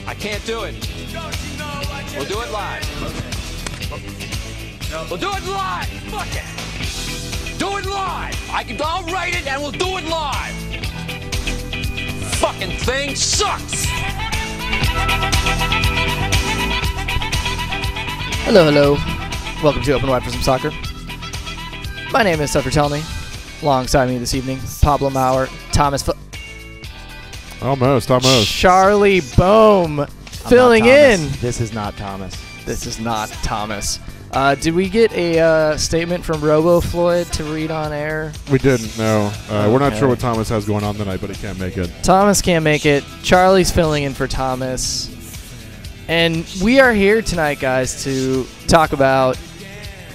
I can't do it. We'll do it live. We'll do it live. Fuck it. Do it live. I'll write it and we'll do it live. Fucking thing sucks. Hello. Welcome to Open Wide for Some Soccer. My name is Suffer Telny. Alongside me this evening, Pablo Maurer, Thomas Almost. Charlie Bohm filling in. This is not Thomas. This is not Thomas. Did we get a statement from Robo Floyd to read on air? We didn't, no. We're not Okay. sure what Thomas has going on tonight, but he can't make it. Thomas can't make it. Charlie's filling in for Thomas. And we are here tonight, guys, to talk about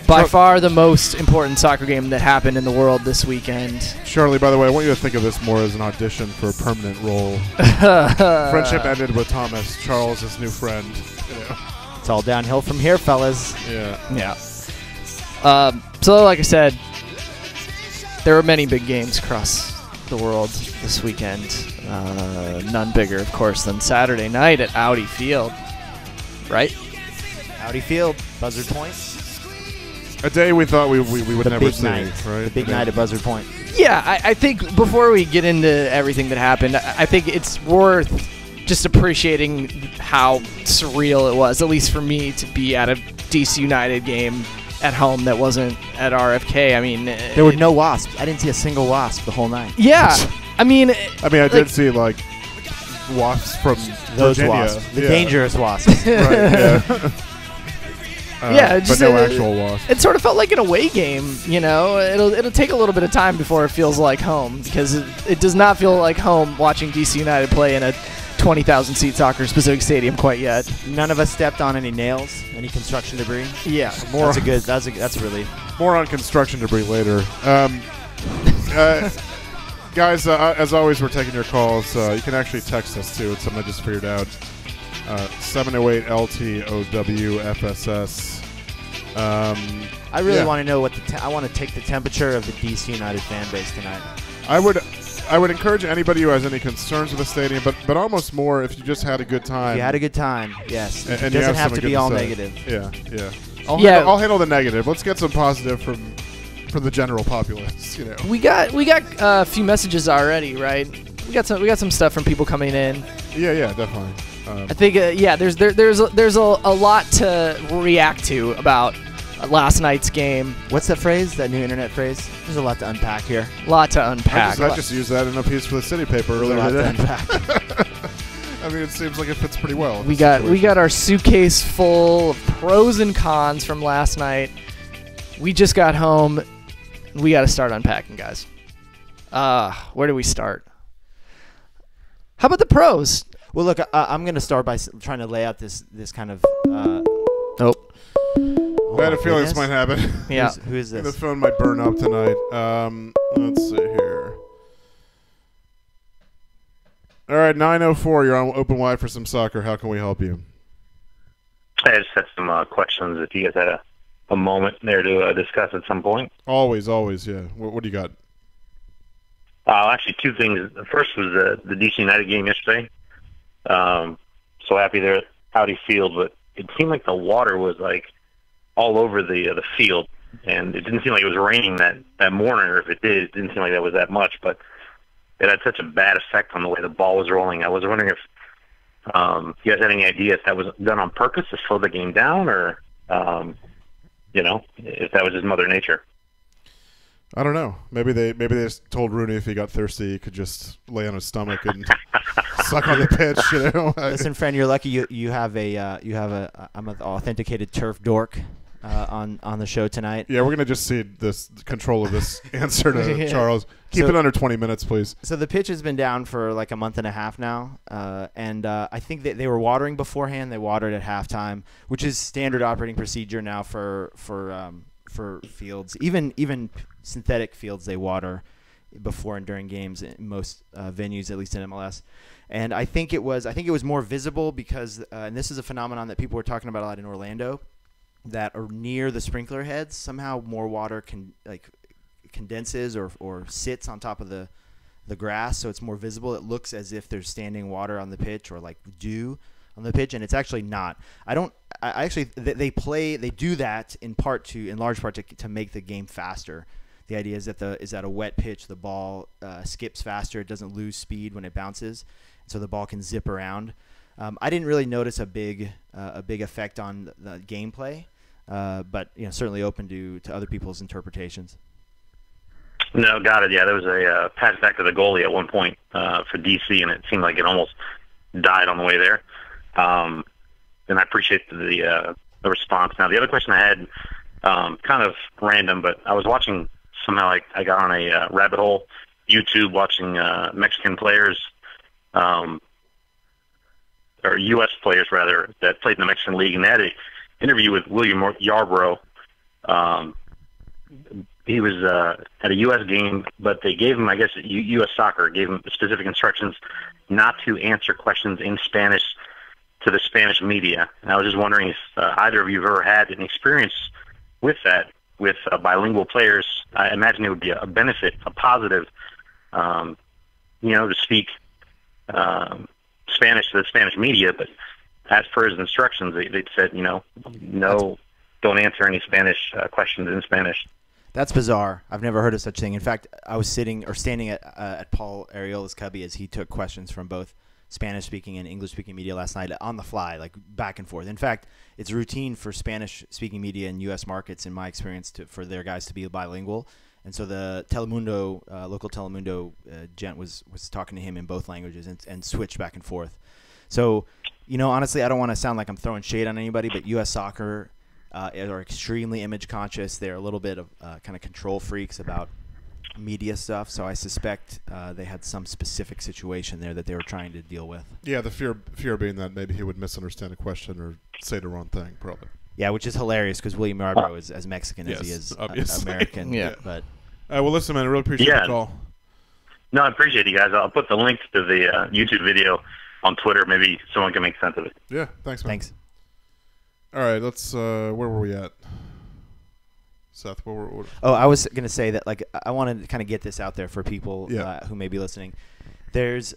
by far the most important soccer game that happened in the world this weekend. Charlie, by the way, I want you to think of this more as an audition for a permanent role. Friendship ended with Thomas. Charles, his new friend. You know. It's all downhill from here, fellas. Yeah. So, like I said, there were many big games across the world this weekend. None bigger, of course, than Saturday night at Audi Field. Right? Audi Field, Buzzard Point. A day we thought we would never big see, night. right? The big night at Buzzard Point. Yeah, I think before we get into everything that happened, I think it's worth just appreciating how surreal it was, at least for me, to be at a DC United game at home that wasn't at RFK. I mean, There were no wasps. I didn't see a single wasp the whole night. Yeah, I mean, I did see, wasps from Those Virginia. wasps. The Yeah. dangerous wasps. Right, yeah. Yeah, but just no actual wasps. it sort of felt like an away game. You know, it'll take a little bit of time before it feels like home, because it does not feel like home watching DC United play in a 20,000 seat soccer specific stadium quite yet. None of us stepped on any nails, any construction debris. Yeah, That's a relief. More on construction debris later. Guys, as always, we're taking your calls. You can actually text us, too. It's something I just figured out. 708-LTOW-FSS. I really Yeah. want to know what I want to take the temperature of the DC United fan base tonight. I would encourage anybody who has any concerns with the stadium, but almost more if you just had a good time. If you had a good time, yes. and It you doesn't have something to be good all say. negative. Yeah. I'll handle the negative. Let's get some positive from the general populace. You know. we got a few messages already, right? We got some stuff from people coming in. Yeah, definitely. I think there's a lot to react to about last night's game. What's that phrase? That new internet phrase? There's a lot to unpack here. A lot to unpack. I just used that in a piece for the City Paper There's a earlier lot to today. unpack. I mean, it seems like it fits pretty well. We got our suitcase full of pros and cons from last night. We just got home. We got to start unpacking, guys. Where do we start? How about the pros? Well, look, I'm going to start by trying to lay out this kind of. Nope. I had a feeling this might happen. Yeah. Who is The this? phone might burn up tonight. Let's see here. All right, 904. You're on Open Wide for Some Soccer. How can we help you? I just had some questions. If you guys had a moment there to discuss at some point. Always, yeah. What do you got? Actually, two things. The first was the DC United game yesterday. So happy there at Audi Field, but it seemed like the water was all over the field, and it didn't seem like it was raining that morning, or if it did, it didn't seem like that was that much, but it had such a bad effect on the way the ball was rolling. I was wondering if you guys had any idea if that was done on purpose to slow the game down, or if that was just Mother Nature. I don't know. Maybe they just told Rooney if he got thirsty, he could just lay on his stomach and suck on the pitch. You know. Listen, friend, you're lucky you have I'm an authenticated turf dork on the show tonight. Yeah, we're gonna just cede this control of this answer to Yeah. Charles. Keep it under 20 minutes, please. So the pitch has been down for like a month and a half now, and I think that they were watering beforehand. They watered at halftime, which is standard operating procedure now for fields. Even synthetic fields, they water before and during games in most venues, at least in MLS. And I think it was more visible because, and this is a phenomenon that people were talking about a lot in Orlando, that are near the sprinkler heads. Somehow more water condenses or sits on top of the grass, so it's more visible. It looks as if there's standing water on the pitch or like dew on the pitch, and it's actually not. They do that in large part to make the game faster. The idea is that a wet pitch, the ball skips faster, it doesn't lose speed when it bounces, so the ball can zip around. I didn't really notice a big effect on the gameplay, but certainly open to other people's interpretations. No, got it. Yeah, there was a pass back to the goalie at one point for DC, and it seemed like it almost died on the way there. And I appreciate the response. Now, the other question I had, kind of random, but I was watching. Somehow I got on a rabbit hole, YouTube, watching Mexican players, or U.S. players, rather, that played in the Mexican League. And they had an interview with William Yarbrough. He was at a U.S. game, but they gave him, I guess, U.S. Soccer gave him specific instructions not to answer questions in Spanish to the Spanish media. And I was just wondering if either of you have ever had an experience with that, with bilingual players. I imagine it would be a benefit, a positive, to speak Spanish to the Spanish media. But as per his instructions, they said, no, don't answer any Spanish questions in Spanish. That's bizarre. I've never heard of such a thing. In fact, I was standing at Paul Arriola's cubby as he took questions from both Spanish-speaking and English-speaking media last night on the fly, like back and forth. In fact, it's routine for Spanish-speaking media in U.S. markets, in my experience, for their guys to be bilingual. And so the Telemundo, local Telemundo gent was talking to him in both languages and switched back and forth. So, honestly, I don't want to sound like I'm throwing shade on anybody, but U.S. soccer are extremely image conscious. They're a little bit of kind of control freaks about media stuff, so I suspect they had some specific situation there that they were trying to deal with. Yeah, the fear being that maybe he would misunderstand a question or say the wrong thing, probably. Yeah, which is hilarious because William Yarbrough is as Mexican as he is American. Yeah. But well, listen, man, I really appreciate the call. No, I appreciate you guys. I'll put the link to the YouTube video on Twitter. Maybe someone can make sense of it. Yeah, thanks, man. Thanks. All right, let's. Where were we at? Seth, what? Oh, I was going to say that, like, I wanted to kind of get this out there for people who may be listening. There's,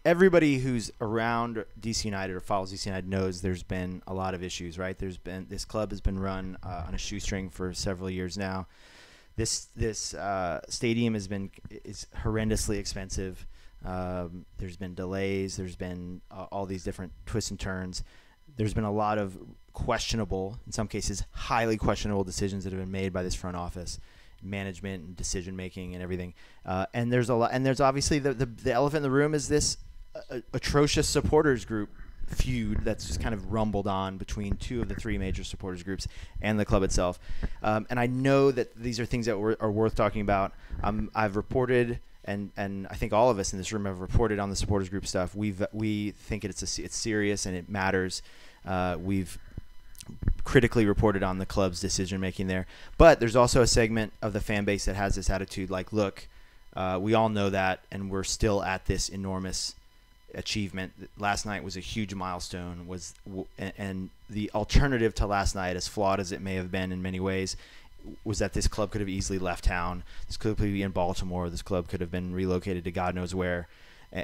everybody who's around DC United or follows DC United knows there's been a lot of issues, right? This club has been run on a shoestring for several years now. This stadium is horrendously expensive. There's been delays. There's been all these different twists and turns. There's been a lot of questionable, in some cases, highly questionable decisions that have been made by this front office, management and decision making and everything. And there's a lot. And there's obviously the elephant in the room is this atrocious supporters group feud that's just kind of rumbled on between two of the three major supporters groups and the club itself. And I know that these are things that are worth talking about. I've reported. And I think all of us in this room have reported on the supporters group stuff. We think it's serious and it matters. We've critically reported on the club's decision making there, but there's also a segment of the fan base that has this attitude, like, look, we all know that, and we're still at this enormous achievement. Last night was a huge milestone. And the alternative to last night, as flawed as it may have been in many ways, was that this club could have easily left town. This club could be in Baltimore. This club could have been relocated to God knows where,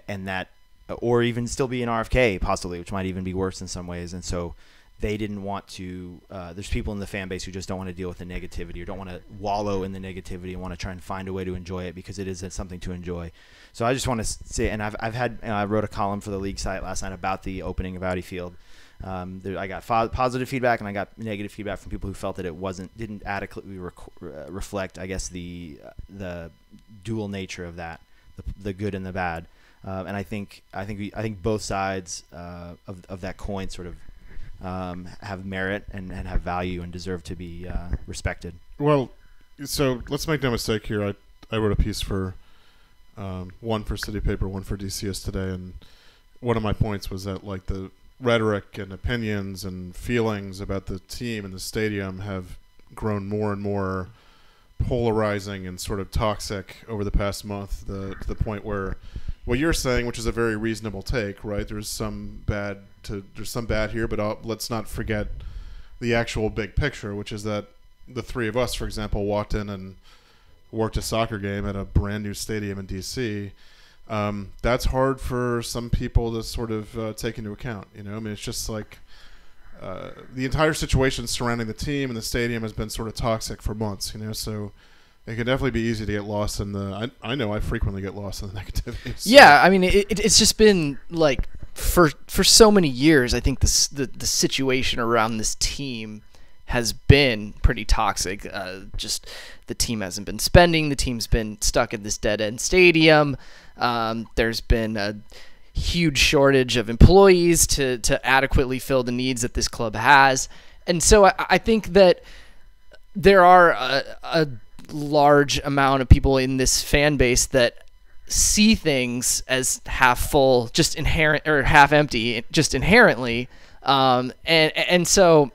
and that, or even still be in RFK possibly, which might even be worse in some ways. And so they didn't want to. There's people in the fan base who just don't want to deal with the negativity or don't want to wallow in the negativity and want to try and find a way to enjoy it because it is something to enjoy. So I just want to say, and I wrote a column for the league site last night about the opening of Audi Field. I got positive feedback and I got negative feedback from people who felt that it didn't adequately reflect, I guess, the dual nature of that, the good and the bad. And I think both sides of that coin sort of have merit and have value and deserve to be respected. Well, so let's make no mistake here. I wrote a piece for one for City Paper, one for DCS today, and one of my points was that, like, the rhetoric and opinions and feelings about the team and the stadium have grown more and more polarizing and sort of toxic over the past month, to the point where what you're saying, which is a very reasonable take, right? There's some bad here, but let's not forget the actual big picture, which is that the three of us, for example, walked in and worked a soccer game at a brand new stadium in DC. That's hard for some people to sort of take into account. I mean, it's just like the entire situation surrounding the team and the stadium has been sort of toxic for months. So it can definitely be easy to get lost in the. I know I frequently get lost in the negativity. So. Yeah, I mean, it's just been like for so many years. I think the situation around this team has been pretty toxic. Just the team hasn't been spending. The team's been stuck in this dead-end stadium. There's been a huge shortage of employees to adequately fill the needs that this club has. And so I think that there are a large amount of people in this fan base that see things as half full, just inherent, or half empty, just inherently. And so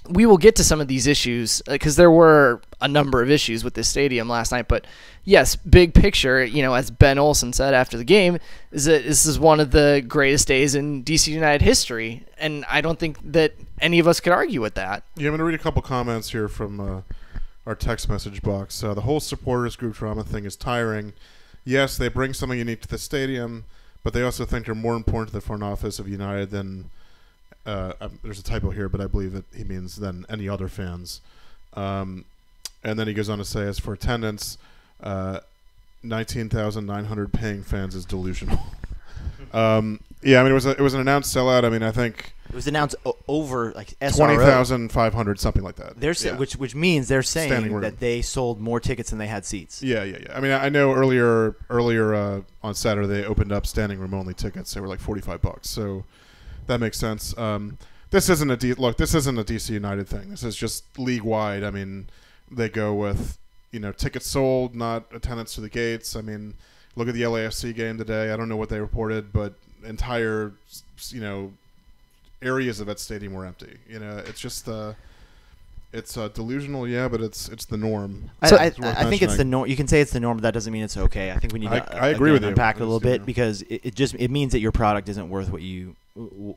we will get to some of these issues because there were a number of issues with this stadium last night. But yes, big picture, as Ben Olsen said after the game, is that this is one of the greatest days in DC United history. And I don't think that any of us could argue with that. Yeah, I'm going to read a couple comments here from our text message box. The whole supporters group drama thing is tiring. Yes, they bring something unique to the stadium, but they also think they're more important to the front office of United than there's a typo here, but I believe that he means than any other fans. And then he goes on to say, as for attendance, 19,900 paying fans is delusional. Yeah, I mean, it was an announced sellout. I mean, I think it was announced over like SRO. 20,500, something like that. Which means they're saying Standing that they sold more tickets than they had seats. Yeah. I mean, I know earlier on Saturday they opened up standing room only tickets. They were like $45, so that makes sense. This isn't a DC United thing. This is just league wide. I mean, they go with tickets sold, not attendance to the gates. I mean, look at the LAFC game today. I don't know what they reported, but entire areas of that stadium were empty. It's just it's delusional, yeah, but it's the norm. I think it's the norm. You can say it's the norm, but that doesn't mean it's okay. I think we need to I agree with you. Unpack it a little bit because it means that your product isn't worth what you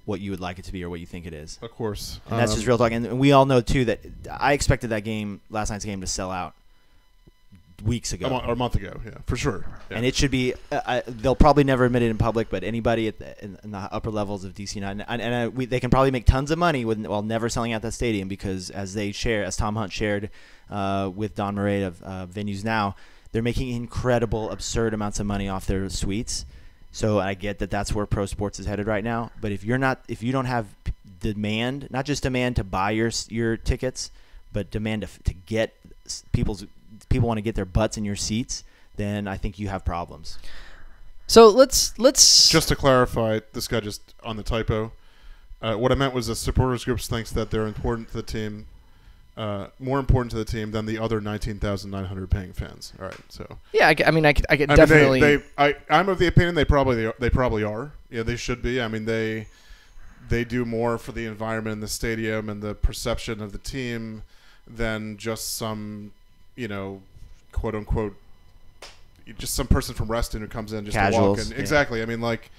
would like it to be or what you think it is. Of course, and that's just real talk. And we all know too that I expected that game, last night's game, to sell out weeks ago or a month ago, yeah, for sure. Yeah. And it should be. They'll probably never admit it in public, but anybody in the upper levels of DC United, and they can probably make tons of money while never selling out that stadium because as Tom Hunt shared with Don Murray of Venues Now, they're making incredible, absurd amounts of money off their suites. So I get that that's where pro sports is headed right now. But if you don't have demand, not just demand to buy your tickets, but demand to get people want to get their butts in your seats, then I think you have problems. So let's just to clarify, this guy just on the typo. What I meant was the supporters groups thinks that they're important to the team, more important to the team than the other 19,900 paying fans. All right, so yeah, I could definitely. I'm of the opinion they probably are. Yeah, they should be. I mean, they do more for the environment in the stadium and the perception of the team than just some, quote unquote, just some person from Reston who comes in just Casuals, to walk in. Exactly. I mean, like,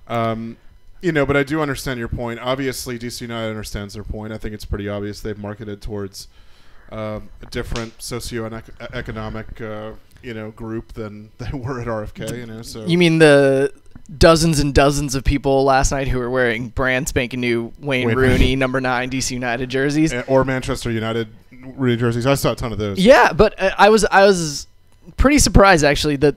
but I do understand your point. Obviously, DC United understands their point. I think it's pretty obvious they've marketed towards a different socioeconomic, group than they were at RFK. So you mean the dozens and dozens of people last night who were wearing brand spanking new Wayne Rooney number 9 DC United jerseys or Manchester United Rooney jerseys? I saw a ton of those. Yeah, but I was pretty surprised actually that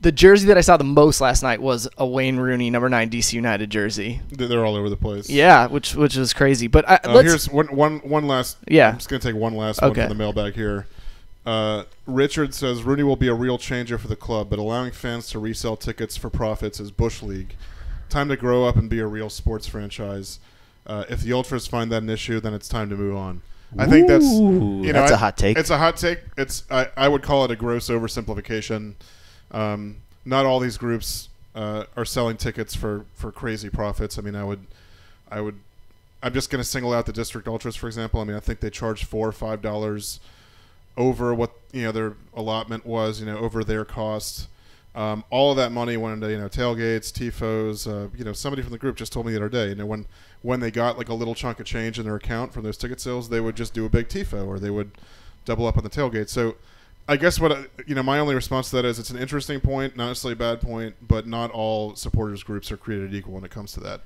the jersey that I saw the most last night was a Wayne Rooney number 9 DC United jersey. They're all over the place. Yeah, which was crazy. But here's one last. Yeah, I'm just gonna take one last one from the mailbag here. Richard says Rooney will be a real changer for the club, but allowing fans to resell tickets for profits is Bush League. Time to grow up and be a real sports franchise. If the Ultras find that an issue, then it's time to move on. I think that's that's a hot take. It's a hot take. I would call it a gross oversimplification. Not all these groups are selling tickets for crazy profits. I mean, I'm just going to single out the District Ultras, for example. I mean, I think they charge $4 or $5 over what their allotment was, over their cost. All of that money went into tailgates, tifos. Somebody from the group just told me the other day, when they got like a little chunk of change in their account from those ticket sales, they would just do a big tifo or they would double up on the tailgate. So I guess my only response to that is it's an interesting point, not necessarily a bad point, but not all supporters groups are created equal when it comes to that.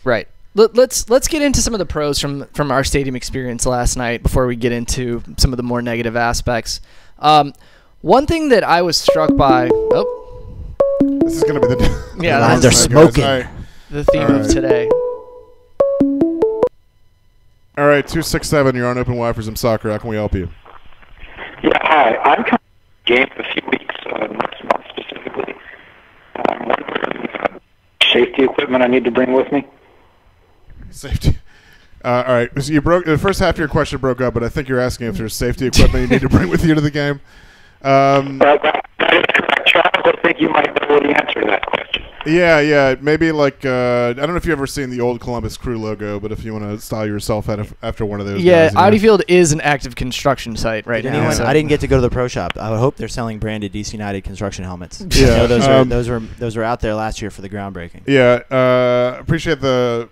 Right. Let's get into some of the pros from our stadium experience last night before we get into some of the more negative aspects. One thing that I was struck by. Oh, this is going to be the yeah, lines are smoking. The theme of today. All right, 267. You're on Open Wide for some soccer. How can we help you? Yeah, hi. I'm coming to the game in a few weeks, next month specifically. I'm wondering safety equipment I need to bring with me. Safety. All right. So the first half of your question broke up, but I think you're asking if there's safety equipment you need to bring with you to the game. Charles, I think you might know the answer to that question. Yeah. Maybe like I don't know if you've ever seen the old Columbus Crew logo, but if you want to style yourself after one of those. Yeah, guys, Audi Field is an active construction site right now. I didn't get to go to the pro shop. I would hope they're selling branded DC United construction helmets. Yeah, those were out there last year for the groundbreaking. Yeah, appreciate the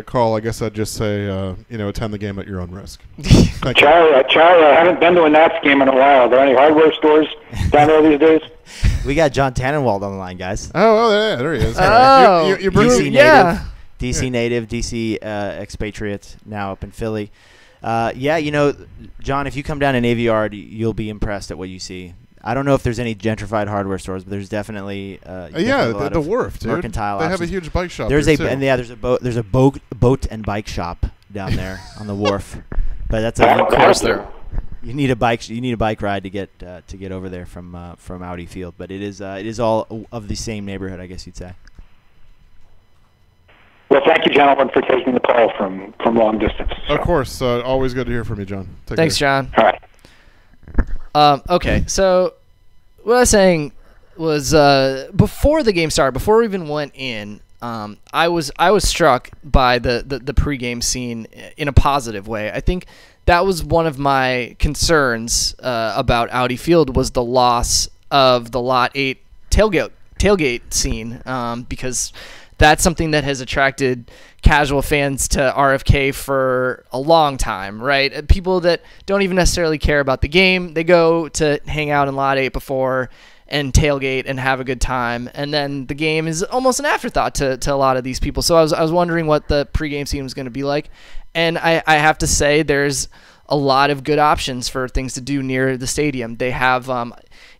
call. I guess I'd just say attend the game at your own risk. Thank you. Charlie, I haven't been to a Nats game in a while. Are there any hardware stores down there these days? We got John Tannenwald on the line, guys. Oh, there he is. Oh, you bring DC yeah. native, DC expatriate, now up in Philly. John, if you come down to Navy Yard, you'll be impressed at what you see. I don't know if there's any gentrified hardware stores, but there's definitely the wharf, dude. Mercantile. They have a options. huge bike shop. There's there, there's a boat and bike shop down there on the wharf, but that's Of course there. You need a bike ride to get over there from Audi Field, but it is all of the same neighborhood, I guess you'd say. Well, thank you, gentlemen, for taking the call from long distance. Of course. Always good to hear from you, John. Thanks, care. John. All right. Okay, so what I was saying was before the game started, before we even went in, I was struck by the pregame scene in a positive way. I think that was one of my concerns about Audi Field was the loss of the Lot 8 tailgate scene because that's something that has attracted casual fans to RFK for a long time, right? People that don't even necessarily care about the game, they go to hang out in Lot 8 before and tailgate and have a good time, and then the game is almost an afterthought to a lot of these people. So I was wondering what the pregame scene was going to be like, and I have to say there's a lot of good options for things to do near the stadium. They have,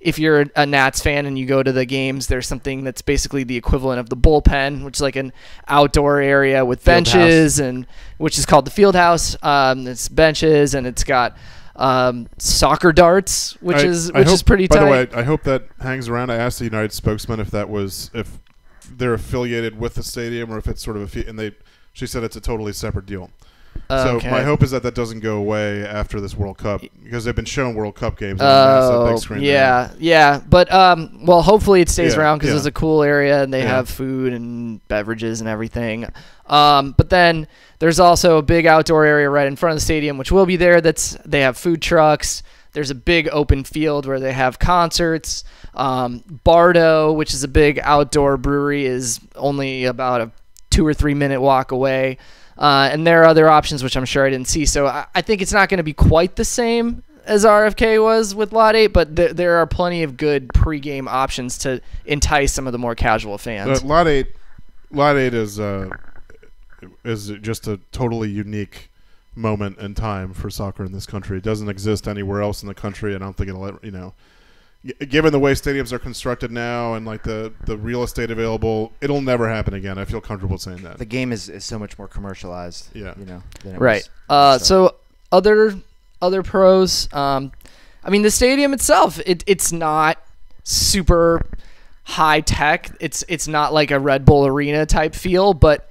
if you're a Nats fan and you go to the games, there's something that's basically the equivalent of the bullpen, which is like an outdoor area with benches, and which is called the field house. It's benches, and it's got soccer darts, which is pretty tight. By the way, I hope that hangs around. I asked the United spokesman if they're affiliated with the stadium or if it's sort of she said it's a totally separate deal. So my hope is that doesn't go away after this World Cup because they've been showing World Cup games on a massive big screen. Yeah. But hopefully it stays around because yeah. it's a cool area and they have food and beverages and everything. But then there't also a big outdoor area right in front of the stadium, which will be there. They have food trucks. There's a big open field where they have concerts. Bardo, which is a big outdoor brewery, is only about a 2 or 3 minute walk away. And there are other options, which I'm sure I didn't see. So I think it's not going to be quite the same as RFK was with Lot 8, but there are plenty of good pregame options to entice some of the more casual fans. Lot 8 is just a totally unique moment in time for soccer in this country. It doesn't exist anywhere else in the country, and I don't think it'll ever, given the way stadiums are constructed now and like the real estate available, it'll never happen again. I feel comfortable saying that. The game is so much more commercialized. Yeah. Than it right. was. So other pros. The stadium itself, it's not super high tech. It's not like a Red Bull Arena type feel, but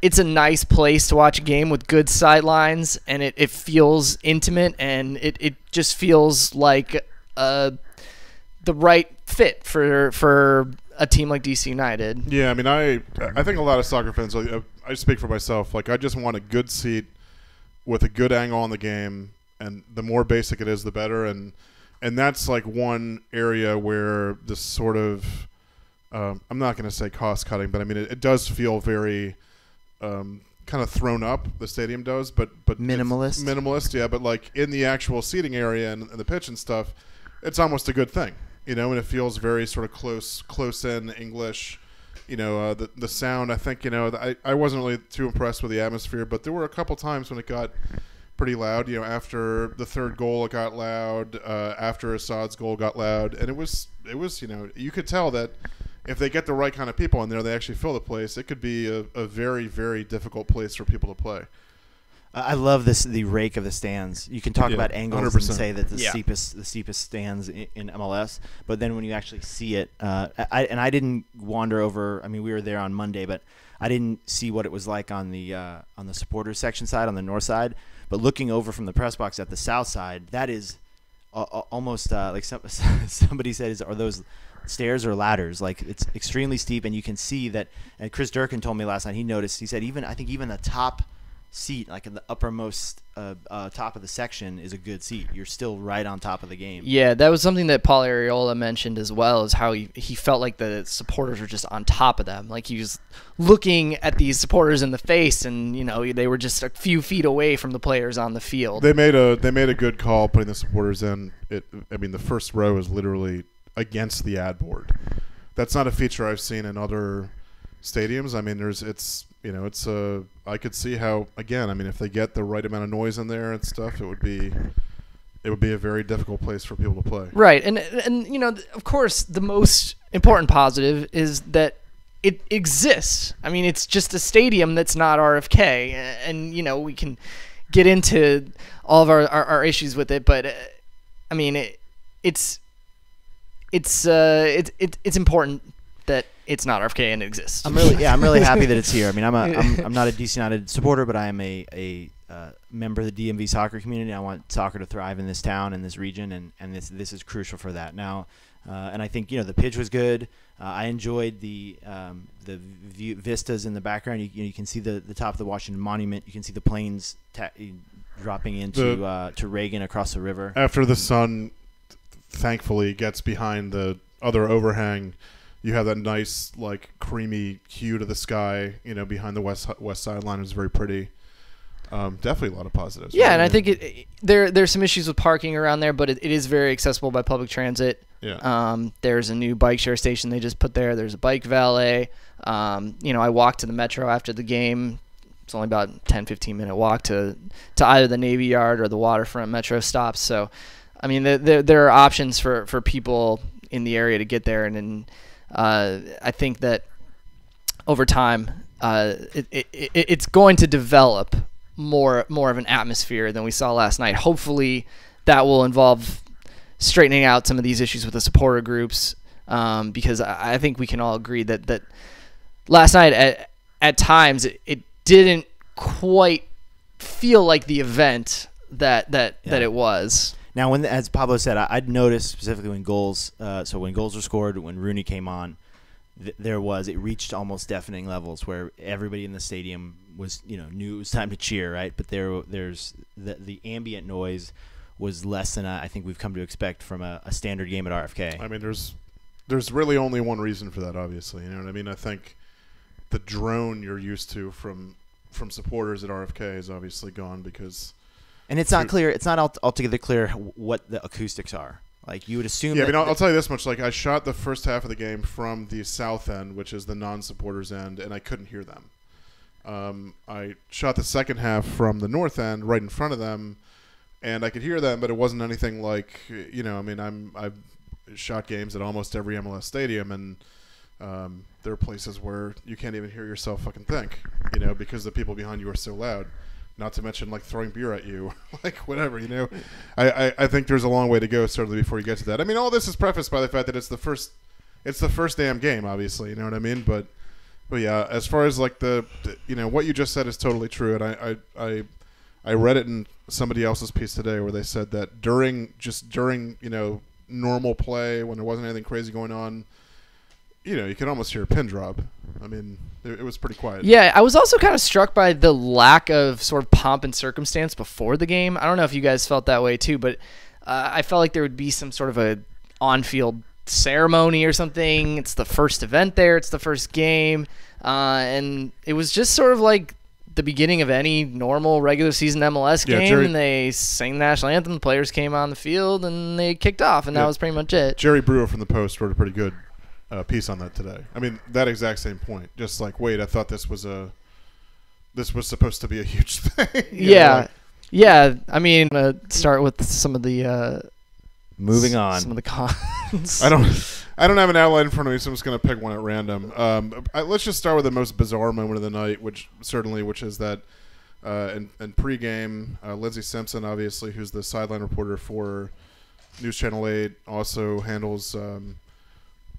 it's a nice place to watch a game with good sidelines, and it feels intimate, and it just feels like the right fit for a team like DC United. Yeah, I think a lot of soccer fans, I speak for myself, I just want a good seat with a good angle on the game, and the more basic it is, the better. And that's one area where this sort of, I'm not going to say cost cutting, but it does feel very kind of thrown up. The stadium does, but minimalist. Minimalist, yeah. But in the actual seating area and the pitch and stuff, it's almost a good thing, and it feels very sort of close in English. The sound. I think I wasn't really too impressed with the atmosphere, but there were a couple times when it got pretty loud. After the third goal, it got loud. After Assad's goal, got loud, and it was you could tell that if they get the right kind of people in there, they actually fill the place. It could be a very, very difficult place for people to play. I love the rake of the stands. You can talk about angles 100%. and say that the steepest stands in MLS, but then when you actually see it, I didn't wander over. I mean, we were there on Monday, but I didn't see what it was like on the supporters section side on the north side. But looking over from the press box at the south side, that is almost like somebody said, are those stairs or ladders? Like, it's extremely steep, and you can see that. And Chris Durkin told me last night, he said I think even the top seat, like in the uppermost top of the section, is a good seat. You're still right on top of the game. Yeah, that was something that Paul Arriola mentioned as well, is how he felt like the supporters were just on top of them. Like, he was looking at these supporters in the face, and they were just a few feet away from the players on the field. They made a good call putting the supporters in. The first row is literally against the ad board. That's not a feature I've seen in other stadiums. I mean, I could see how, again, if they get the right amount of noise in there and stuff, it would be a very difficult place for people to play. Right, and of course, the most important positive is that it exists. I mean, it's just a stadium that's not RFK, and we can get into all of our issues with it, but it's important that it's not RFK and it exists. I'm really happy that it's here. I mean, I'm not a DC United supporter, but I am a member of the DMV soccer community. I want soccer to thrive in this town, in this region, and this is crucial for that. Now, and I think the pitch was good. I enjoyed the vistas in the background. You can see the top of the Washington Monument. You can see the planes dropping into to Reagan across the river. After the sun, thankfully, gets behind the other overhang, you have that nice, like, creamy hue to the sky, behind the west sideline. It's very pretty. Definitely a lot of positives. Yeah, and I think there's some issues with parking around there, but it is very accessible by public transit. Yeah. There's a new bike share station they just put there. There's a bike valet. I walked to the Metro after the game. It's only about a 10-15 minute walk to either the Navy Yard or the waterfront Metro stops. So, I mean, there are options for people in the area to get there, and I think that over time, it's going to develop more of an atmosphere than we saw last night. Hopefully, that will involve straightening out some of these issues with the supporter groups, because I think we can all agree that last night at times it didn't quite feel like the event that it was. Now, as Pablo said, I'd noticed specifically when goals. So when goals were scored, when Rooney came on, it reached almost deafening levels where everybody in the stadium was knew it was time to cheer, right? But there's the ambient noise was less than I think we've come to expect from a standard game at RFK. I mean, there's really only one reason for that, obviously. You know what I mean? I think the drone you're used to from supporters at RFK is obviously gone because. And it's not clear. It's not altogether clear what the acoustics are. Like, you would assume. Yeah, I'll tell you this much. Like, I shot the first half of the game from the south end, which is the non-supporters end, and I couldn't hear them. I shot the second half from the north end, right in front of them, and I could hear them, but it wasn't anything like I've shot games at almost every MLS stadium, and there are places where you can't even hear yourself fucking think, because the people behind you are so loud. Not to mention, like, throwing beer at you, like, whatever, I think there's a long way to go, certainly, before you get to that. I mean, all this is prefaced by the fact that it's the first damn game, obviously, you know what I mean? But yeah, as far as, like, what you just said is totally true, and I read it in somebody else's piece today where they said that during normal play, when there wasn't anything crazy going on, you could almost hear a pin drop. I mean, it was pretty quiet. Yeah, I was also kind of struck by the lack of sort of pomp and circumstance before the game. I don't know if you guys felt that way too, but I felt like there would be some sort of a on-field ceremony or something. It's the first event there. It's the first game. And it was just sort of like the beginning of any normal regular season MLS Yeah, game, Jerry- and they sang the national anthem. The players came on the field, and they kicked off, and Yeah. that was pretty much it. Jerry Brewer from the Post wrote a pretty good piece on that today. I mean, that exact same point. Just like, wait, I thought this was supposed to be a huge thing. You know, Yeah. like- Yeah, I mean, start with some of the Moving on. Some of the cons. I don't have an outline in front of me, so I'm just going to pick one at random. Let's just start with the most bizarre moment of the night, which is that in pregame, Lindsey Simpson, obviously, who's the sideline reporter for News Channel 8, also handles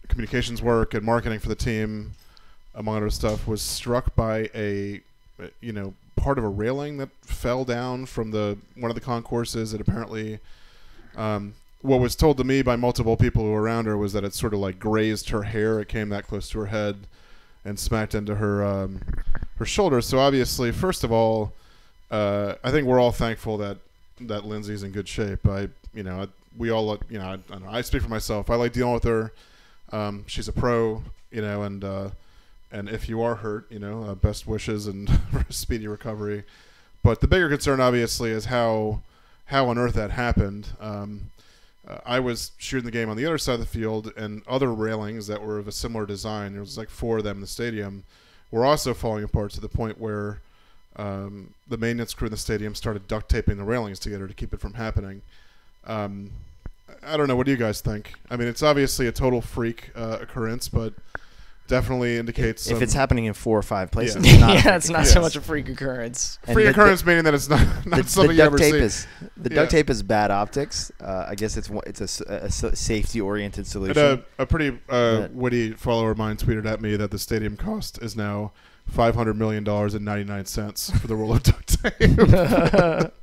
communications work and marketing for the team, among other stuff, was struck by a part of a railing that fell down from one of the concourses. It apparently. What was told to me by multiple people who were around her was that it sort of like grazed her hair. It came that close to her head and smacked into her shoulder. So obviously, first of all, I think we're all thankful that Lindsay's in good shape. We all I don't know, I speak for myself. I like dealing with her. She's a pro, and if you are hurt, best wishes and speedy recovery. But the bigger concern, obviously, is how on earth that happened. I was shooting the game on the other side of the field, and other railings that were of a similar design, there was like 4 of them in the stadium, were also falling apart to the point where the maintenance crew in the stadium started duct taping the railings together to keep it from happening. I don't know. What do you guys think? I mean, it's obviously a total freak occurrence, but definitely indicates If it's happening in 4 or 5 places, Yeah. it's not. Yeah, it's not so much a freak occurrence. And freak the- occurrence, meaning that it's not something you ever see. The Yeah. duct tape is bad optics. I guess it's a safety-oriented solution. And a pretty witty follower of mine tweeted at me that the stadium cost is now $500 million and 99 cents for the roll of duct tape.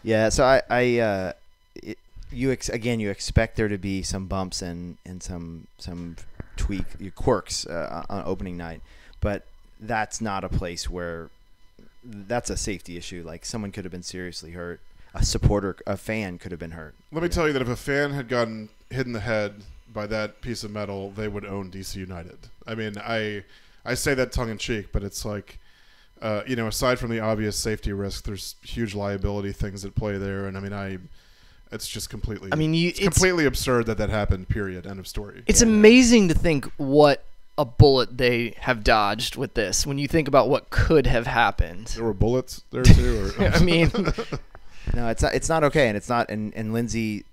Yeah, so you expect there to be some bumps and some quirks on opening night, but that's not a place where that's a safety issue. Like, someone could have been seriously hurt. A fan could have been hurt. Let me tell you that if a fan had gotten hit in the head by that piece of metal, they would own DC United. I mean, I say that tongue in cheek, but it's like, aside from the obvious safety risk, there's huge liability things at play there, and I mean, it's just completely. I mean, it's completely absurd that happened. Period. End of story. It's amazing to think what a bullet they have dodged with this. When you think about what could have happened. There were bullets there too. Or, I mean, No, it's not okay, and it's not. And Lindsay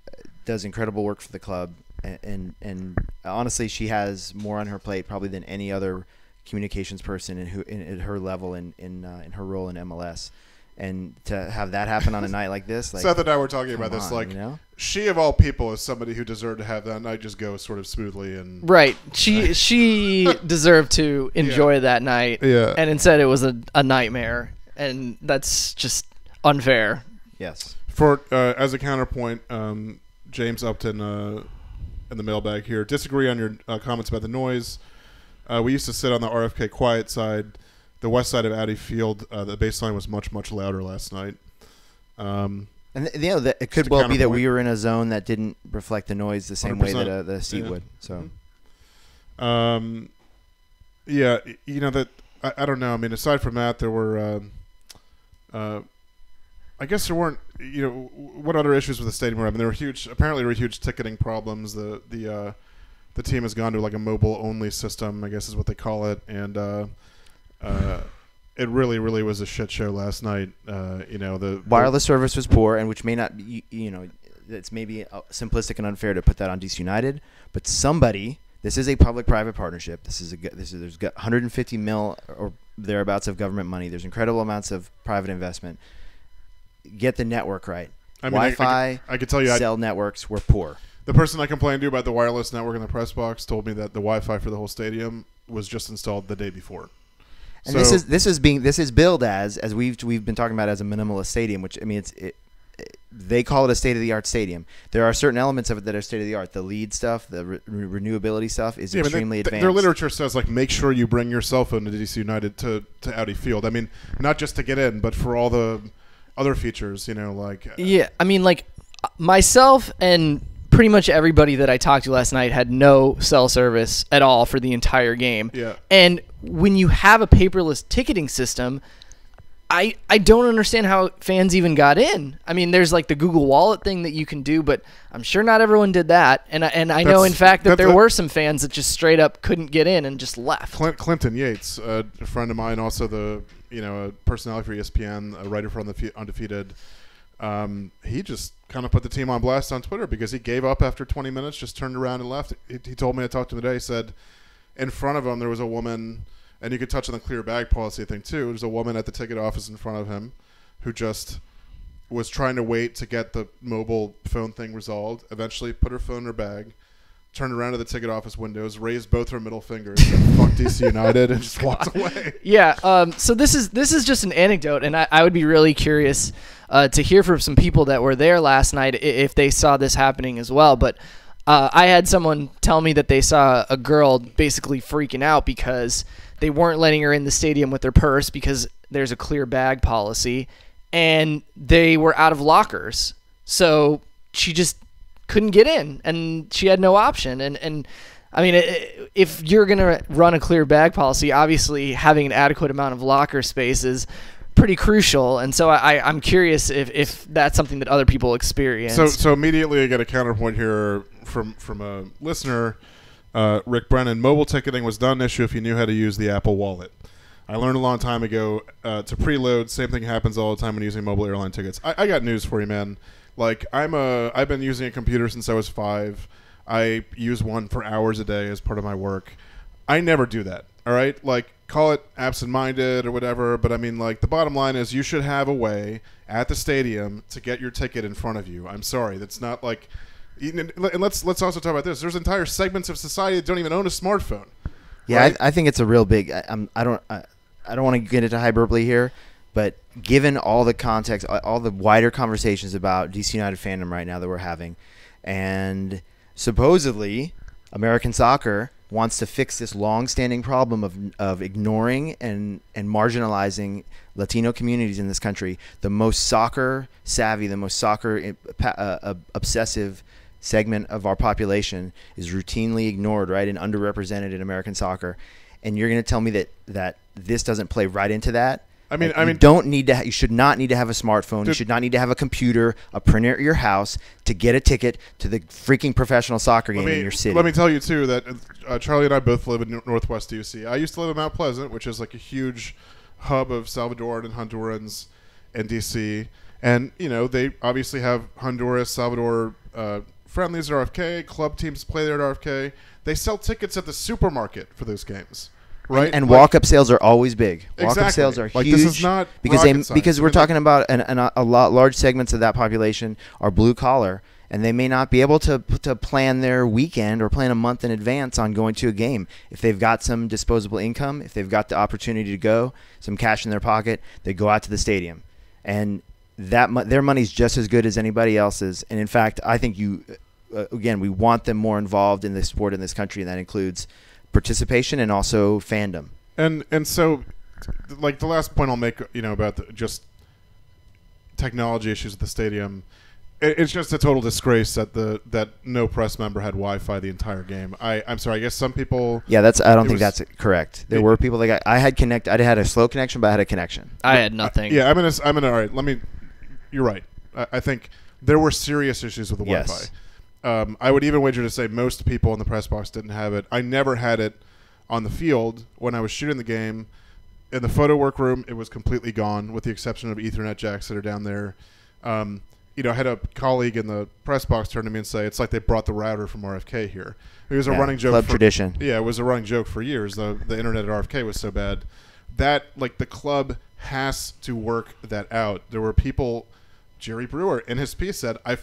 does incredible work for the club, and honestly, she has more on her plate probably than any other communications person in her level in her role in MLS. And to have that happen on a night like this, like, Seth and I were talking about come this. on, Like, you know? she of all people is somebody who deserved to have that night just go sort of smoothly and. right. She deserved to enjoy that night. Yeah. And instead it was a nightmare. And that's just unfair. Yes. For as a counterpoint, James Upton in the mailbag here, disagree on your comments about the noise. We used to sit on the RFK quiet side. The west side of Audi Field, the baseline was much, much louder last night. And it could a well be that counterpoint. we were in a zone that didn't reflect the noise the same way 100%. that the seat Yeah. would. So Yeah, that I don't know. I mean, aside from that, there were, I guess there weren't. What other issues with the stadium were? I mean, there were huge. Apparently, there were huge ticketing problems. The team has gone to like a mobile only system, I guess is what they call it, and it really, really was a shit show last night. The wireless service was poor, and which may not be, it's maybe simplistic and unfair to put that on DC United, but somebody. This is a public-private partnership. There's got 150 mil or thereabouts of government money. There's incredible amounts of private investment. Get the network right. I mean, Wi-Fi, I could tell you, cell networks were poor. the person I complained to about the wireless network in the press box told me that the Wi-Fi for the whole stadium was just installed the day before. And this is billed as we've been talking about as a minimalist stadium, which I mean they call it a state-of-the-art stadium. There are certain elements of it that are state-of-the-art. The lead stuff, the renewability stuff is extremely advanced. Their literature says, like, make sure you bring your cell phone to DC United to Audi Field. I mean, not just to get in, but for all the other features, Yeah, I mean, like, myself and pretty much everybody that I talked to last night had no cell service at all for the entire game. Yeah. And when you have a paperless ticketing system, I don't understand how fans even got in. I mean, there's like the Google Wallet thing that you can do, but I'm sure not everyone did that. And I know, in fact, that there were some fans that just straight up couldn't get in and just left. Clinton Yates, a friend of mine, also a personality for ESPN, a writer for Undefeated. He just kind of put the team on blast on Twitter because he gave up after 20 minutes, just turned around and left. He told me, I talked to him today, he said in front of him there was a woman. And you could touch on the clear bag policy thing, too. There's a woman at the ticket office in front of him who just was trying to wait to get the mobile phone thing resolved, eventually put her phone in her bag, turned around to the ticket office windows, raised both her middle fingers, and fuck DC United, and just walked away. Yeah, so this is just an anecdote, and I would be really curious to hear from some people that were there last night if they saw this happening as well. But I had someone tell me that they saw a girl basically freaking out because they weren't letting her in the stadium with her purse because there's a clear bag policy, and they were out of lockers. So she just couldn't get in, and she had no option. And I mean, if you're going to run a clear bag policy, obviously having an adequate amount of locker space is pretty crucial. And so I'm curious if that's something that other people experience. So immediately I get a counterpoint here from a listener. Rick Brennan, mobile ticketing was not an issue if you knew how to use the Apple Wallet. I learned a long time ago to preload. Same thing happens all the time when using mobile airline tickets. I got news for you, man. Like I've been using a computer since I was 5. I use one for hours a day as part of my work. I never do that. All right, like call it absent-minded or whatever, but I mean, like the bottom line is you should have a way at the stadium to get your ticket in front of you. I'm sorry, that's not like. And let's also talk about this. There's entire segments of society that don't even own a smartphone. Yeah, right? I think it's a real big. I don't want to get into hyperbole here, but given all the context, all the wider conversations about DC United fandom right now that we're having, and supposedly American soccer wants to fix this long-standing problem of ignoring and marginalizing Latino communities in this country. The most soccer savvy, the most soccer obsessive segment of our population is routinely ignored, right, and underrepresented in American soccer. And you're going to tell me that this doesn't play right into that? I mean, you should not need to have a smartphone. You should not need to have a computer, a printer at your house to get a ticket to the freaking professional soccer game in your city. Let me tell you too that Charlie and I both live in Northwest DC. I used to live in Mount Pleasant, which is like a huge hub of Salvadoran and Hondurans in DC, and they obviously have Honduras, Salvador friendlies at RFK. Club teams play there at RFK. They sell tickets at the supermarket for those games. Right, and walk-up sales are always big. Exactly. Walk-up sales are like, huge. This is not because we're talking about large segments of that population are blue collar, and they may not be able to plan their weekend or plan a month in advance on going to a game. If they've got some disposable income, if they've got the opportunity to go, some cash in their pocket, they go out to the stadium, and their money's just as good as anybody else's. And in fact, I think we want them more involved in the sport in this country, and that includes participation and also fandom. And so, like the last point I'll make, about just technology issues at the stadium, it's just a total disgrace that no press member had Wi-Fi the entire game. I'm sorry. I guess some people. Yeah, I don't think that's correct. There were people that I had a slow connection, but I had a connection. I had nothing. Yeah, I'm gonna. All right, you're right. I think there were serious issues with the Yes. Wi-Fi. I would even wager to say most people in the press box didn't have it. I never had it on the field when I was shooting the game. In the photo workroom, it was completely gone, with the exception of Ethernet jacks that are down there. I had a colleague in the press box turn to me and say, "It's like they brought the router from RFK here." It was a running joke. Club tradition. Yeah, it was a running joke for years. The internet at RFK was so bad that the club has to work that out. There were people. Jerry Brewer in his piece said, I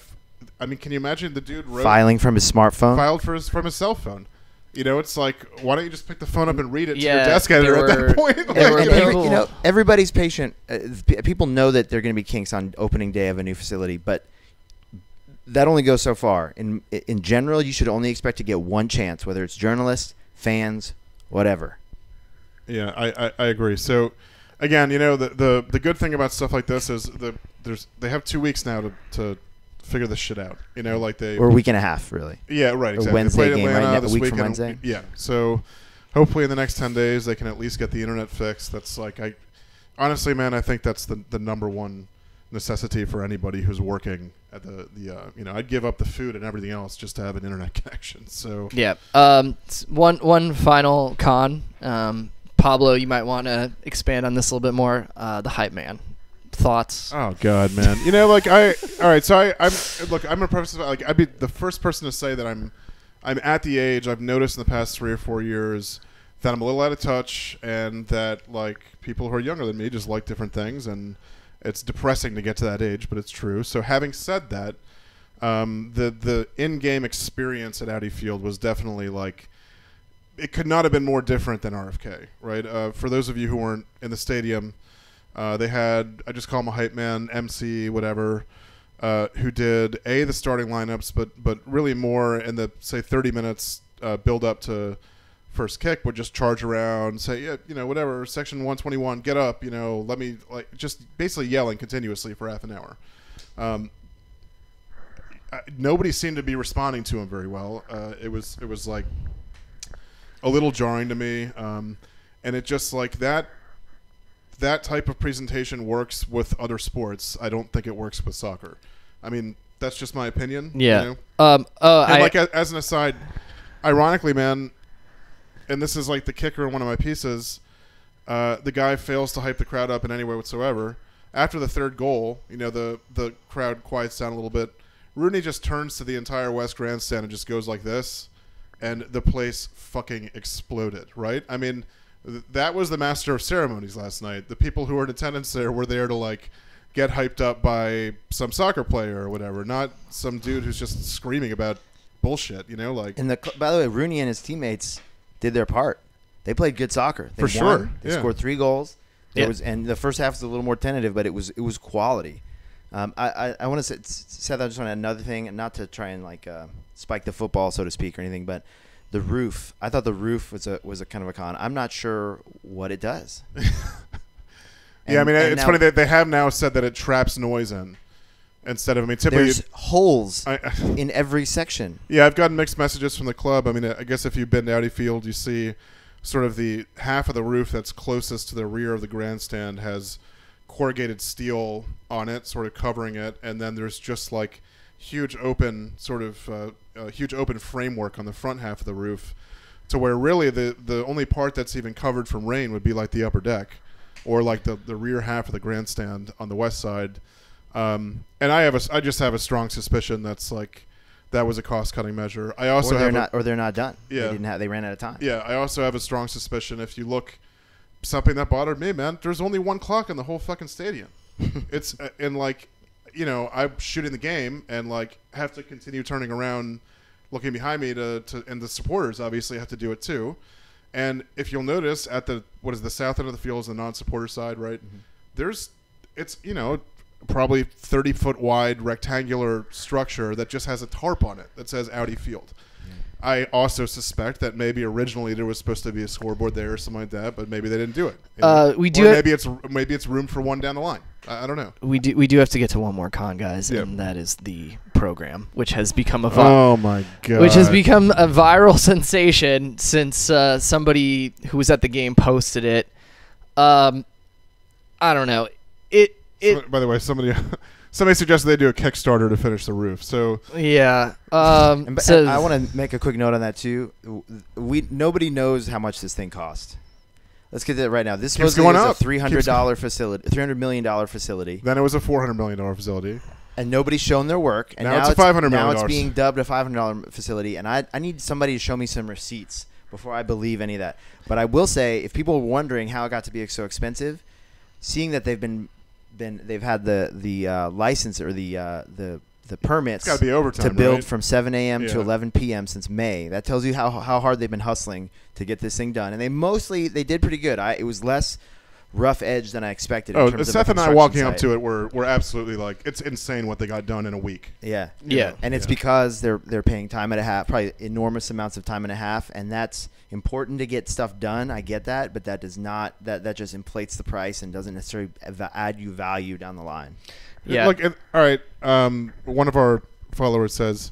mean, can you imagine the dude filing from his smartphone? Filed from his cell phone. It's like, why don't you just pick the phone up and read it to your desk editor at that point? Everybody's patient. People know that they're going to be kinks on opening day of a new facility, but that only goes so far. In general, you should only expect to get one chance, whether it's journalists, fans, whatever. Yeah, I agree. So, again, the good thing about stuff like this is they have 2 weeks now to figure this shit out. Or a week and a half, really. Yeah, right. Exactly. A Wednesday game, Atlanta right? this A week weekend. from Wednesday. Yeah. So hopefully in the next 10 days they can at least get the internet fixed. That's like honestly, man, I think that's the number one necessity for anybody who's working at the I'd give up the food and everything else just to have an internet connection. So Yeah. One final con. Pablo, you might want to expand on this a little bit more. The hype man. Thoughts? oh god, man, I'm gonna preface it, like I'd be the first person to say that I'm at the age I've noticed in the past 3 or 4 years that I'm a little out of touch, and that like people who are younger than me just like different things, and it's depressing to get to that age, but it's true. So having said that, the in-game experience at Audi Field was definitely like, it could not have been more different than RFK, right? For those of you who weren't in the stadium, they had, I just call him a hype man, MC, whatever, who did the starting lineups, but really more in the, say, 30 minutes build up to first kick, would just charge around, say, yeah, whatever, section 121, get up, let me, like, just basically yelling continuously for half an hour. Nobody seemed to be responding to him very well. It was like a little jarring to me, and it just like that type of presentation works with other sports. I don't think it works with soccer. I mean, that's just my opinion. Yeah. As an aside, ironically, man, and this is like the kicker in one of my pieces, the guy fails to hype the crowd up in any way whatsoever. After the third goal, the crowd quiets down a little bit. Rooney just turns to the entire West Grandstand and just goes like this, and the place fucking exploded, right? I mean, that was the master of ceremonies last night. The people who were in attendance there were there to, like, get hyped up by some soccer player or whatever, not some dude who's just screaming about bullshit, like. And by the way, Rooney and his teammates did their part. They played good soccer. They For sure. They Yeah. scored 3 goals. Yeah. And the first half was a little more tentative, but it was quality. I want to say, Seth, I just want to add another thing, not to try and like spike the football, so to speak, or anything, but the roof. I thought the roof was a kind of a con. I'm not sure what it does. Yeah, I mean, it's now, funny that they have now said that it traps noise in instead of, I mean, typically. There's holes I, in every section. Yeah, I've gotten mixed messages from the club. I mean, I guess if you've been to Audi Field, you see sort of the half of the roof that's closest to the rear of the grandstand has corrugated steel on it, sort of covering it, and then there's just like huge open huge open framework on the front half of the roof, to where really the only part that's even covered from rain would be like the upper deck, or like the rear half of the grandstand on the west side. And I just have a strong suspicion that's like that was a cost-cutting measure. I also They're not done. Yeah. They ran out of time. Yeah, I also have a strong suspicion, if you look, something that bothered me, man, there's only one clock in the whole fucking stadium. It's and like, I'm shooting the game and like have to continue turning around, looking behind me to and the supporters obviously have to do it too. And if you'll notice at the south end of the field is the non-supporter side, right? Mm-hmm. It's probably 30-foot wide rectangular structure that just has a tarp on it that says Audi Field. I also suspect that maybe originally there was supposed to be a scoreboard there or something like that, but maybe they didn't do it. We do. Maybe it's room for one down the line. I don't know. We do have to get to one more con, guys, and that is the program, which has become a oh my god, which has become a viral sensation since somebody who was at the game posted it. I don't know. By the way, somebody suggested they do a Kickstarter to finish the roof. So yeah. And I want to make a quick note on that too. Nobody knows how much this thing cost. Let's get that right now. This was a $300 facility, $300 million facility. Then it was a $400 million facility. And nobody's shown their work. And now it's $500 million. Now it's being dubbed a $500 facility. And I need somebody to show me some receipts before I believe any of that. But I will say, if people are wondering how it got to be so expensive, seeing that they've had the license or the permits it's gotta be overtime, to build right? from 7 a.m. to 11 p.m. since May. That tells you how hard they've been hustling to get this thing done. And they did pretty good. It was less rough edge than I expected. In terms Seth of and I walking up to it were absolutely like, it's insane what they got done in a week. Yeah. Yeah. And it's because they're paying time and a half, probably enormous amounts of time and a half, and that's important to get stuff done. I get that, but that does not that just inflates the price and doesn't necessarily add you value down the line. Yeah. Look, all right. One of our followers says,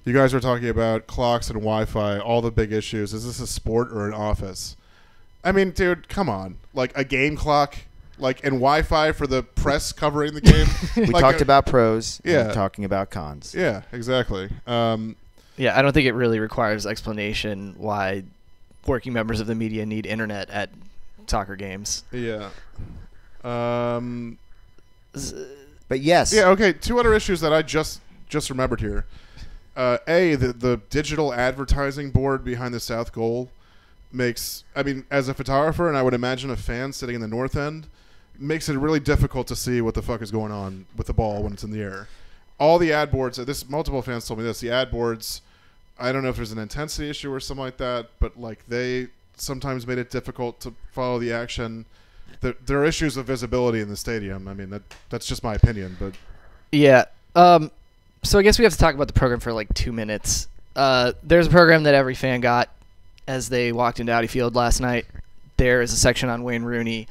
"You guys are talking about clocks and Wi-Fi, all the big issues. Is this a sport or an office?" I mean, dude, come on. Like a game clock like, and Wi-Fi for the press covering the game. We Like talked about pros. Yeah. And we're talking about cons. Yeah, exactly. Yeah, I don't think it really requires explanation why working members of the media need internet at soccer games. Yeah. But yes. Yeah. Okay. Two other issues that I just remembered here. The digital advertising board behind the south goal makes. I mean, as a photographer, and I would imagine a fan sitting in the north end, makes it really difficult to see what the fuck is going on with the ball when it's in the air. All the ad boards. Multiple fans told me this. The ad boards. I don't know if there's an intensity issue or something like that, but like they sometimes made it difficult to follow the action. There are issues of visibility in the stadium. I mean, that's just my opinion, but Yeah. So I guess we have to talk about the program for like 2 minutes. There's a program that every fan got as they walked into Audi Field last night. There is a section on Wayne Rooney,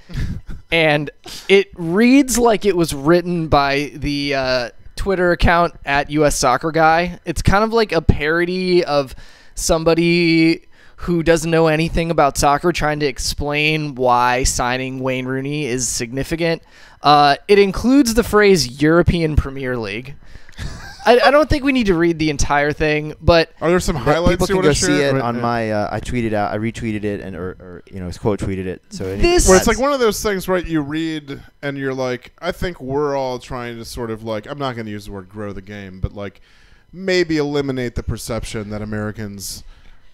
and it reads like it was written by the Twitter account at US Soccer Guy. It's kind of like a parody of somebody who doesn't know anything about soccer trying to explain why signing Wayne Rooney is significant. It includes the phrase European Premier League. I don't think we need to read the entire thing, but are there some highlights People you can want go to see share? it on my. I tweeted out. I retweeted it and or quote tweeted it. So This- Where it's like one of those things, right? You read and you're like, I think we're all trying to sort of like, I'm not going to use the word grow the game, but like maybe eliminate the perception that Americans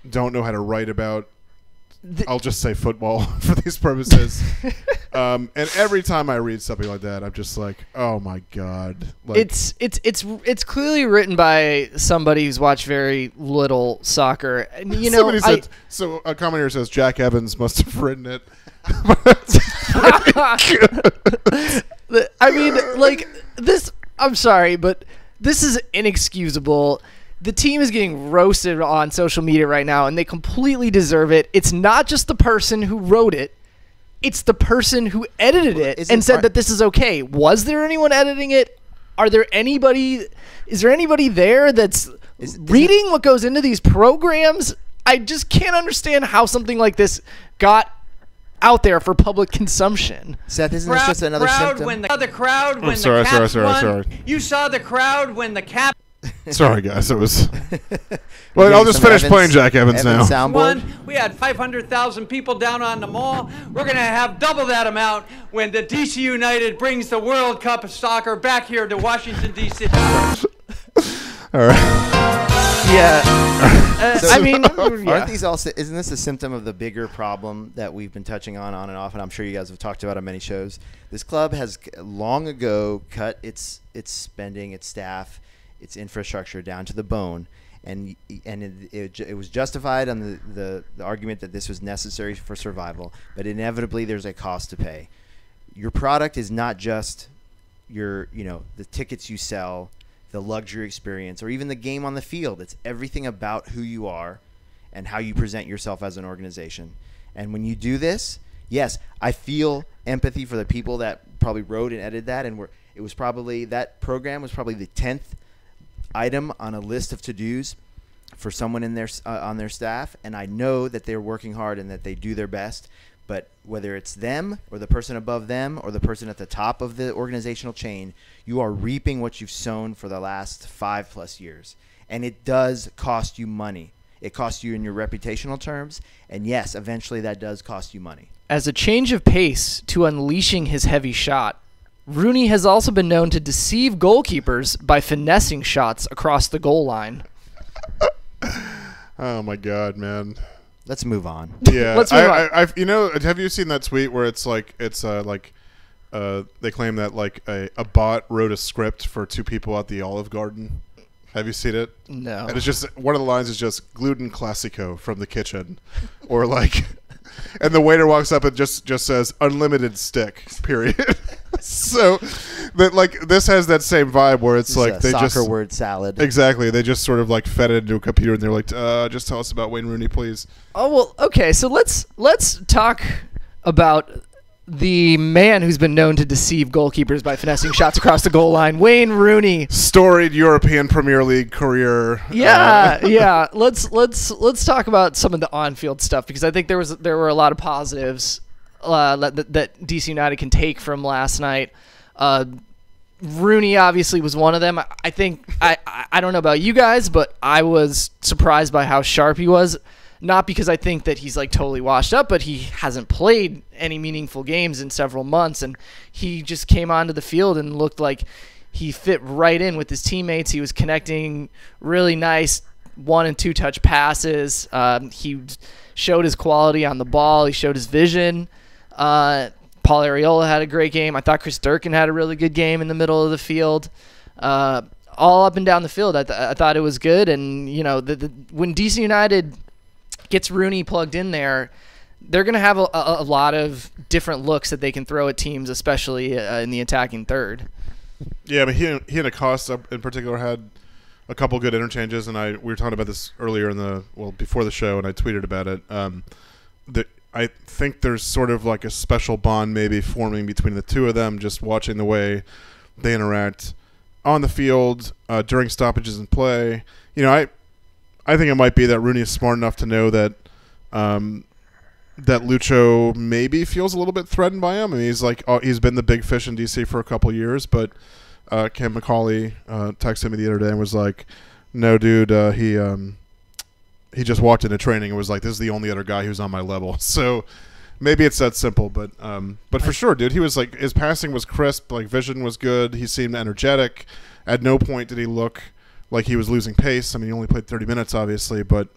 don't know how to write about. I'll just say football for these purposes. And every time I read something like that, I'm just like, oh my god! Like, it's clearly written by somebody who's watched very little soccer. And, you know, somebody said. So a commentator says Jack Evans must have written it. I mean, like this. I'm sorry, but this is inexcusable. The team is getting roasted on social media right now, and they completely deserve it. It's not just the person who wrote it. It's the person who edited it and said that this is okay. Was there anyone editing it? Is there anybody there that's reading what goes into these programs? I just can't understand how something like this got out there for public consumption. Seth, isn't this just another symptom? The crowd when sorry, the Caps won. sorry. You saw the crowd when the Caps Sorry, guys. It was. Well, I'll just finish playing Jack Evans now. Soundboard. won. We had 500,000 people down on the mall. We're going to have double that amount when the DC United brings the World Cup of Soccer back here to Washington, D.C. All right. Yeah. I mean, Aren't these also? Isn't this a symptom of the bigger problem that we've been touching on and off? And I'm sure you guys have talked about on many shows. This club has long ago cut its spending, its staff, its infrastructure down to the bone, and it was justified on the argument that this was necessary for survival. But inevitably, there's a cost to pay. Your product is not just the tickets you sell, the luxury experience, or even the game on the field. It's everything about who you are and how you present yourself as an organization. And when you do this, yes, I feel empathy for the people that probably wrote and edited that, and that program was probably the 10th item on a list of to-dos for someone in on their staff, and I know that they're working hard and that they do their best. But whether it's them or the person above them or the person at the top of the organizational chain, you are reaping what you've sown for the last 5+ years. And it does cost you money. It costs you in your reputational terms. And yes, eventually that does cost you money. As a change of pace to unleashing his heavy shot, Rooney has also been known to deceive goalkeepers by finessing shots across the goal line. Oh my god, man. Let's move on. Yeah, Let's move on. Have you seen that tweet where it's like they claim that like a bot wrote a script for two people at the Olive Garden? Have you seen it? No. And it's just one of the lines is just gluten classico from the kitchen, or like, and the waiter walks up and just says unlimited stick. Period. So that like this has that same vibe where it's like they soccer just word salad. Exactly. They just sort of like fed it into a computer and they're like, just tell us about Wayne Rooney, please. Oh, well, okay. So let's talk about the man who's been known to deceive goalkeepers by finessing shots across the goal line, Wayne Rooney. Storied European Premier League career. Yeah, yeah. Let's talk about some of the on-field stuff because I think there were a lot of positives that DC United can take from last night. Rooney obviously was one of them. I think I don't know about you guys, but I was surprised by how sharp he was. Not because I think that he's like totally washed up, but he hasn't played any meaningful games in several months, and he just came onto the field and looked like he fit right in with his teammates. He was connecting really nice 1- and 2-touch passes. He showed his quality on the ball. He showed his vision. Paul Arriola had a great game. I thought Chris Durkin had a really good game in the middle of the field. All up and down the field, I thought it was good. And, you know, when DC United gets Rooney plugged in there, they're going to have a lot of different looks that they can throw at teams, especially in the attacking third. Yeah, I mean, he and Acosta in particular had a couple good interchanges, and we were talking about this earlier before the show, and I tweeted about it. I think there's sort of like a special bond maybe forming between the two of them, just watching the way they interact on the field during stoppages in play. You know, I think it might be that Rooney is smart enough to know that that Lucho maybe feels a little bit threatened by him. I mean, he's been the big fish in DC for a couple years, but Cam McCauley texted me the other day and was like, "No, dude, he just walked into training and was like, this is the only other guy who's on my level." So maybe it's that simple, but for sure, dude, he was like, his passing was crisp, like vision was good. He seemed energetic. At no point did he look like he was losing pace. I mean, he only played 30 minutes, obviously, but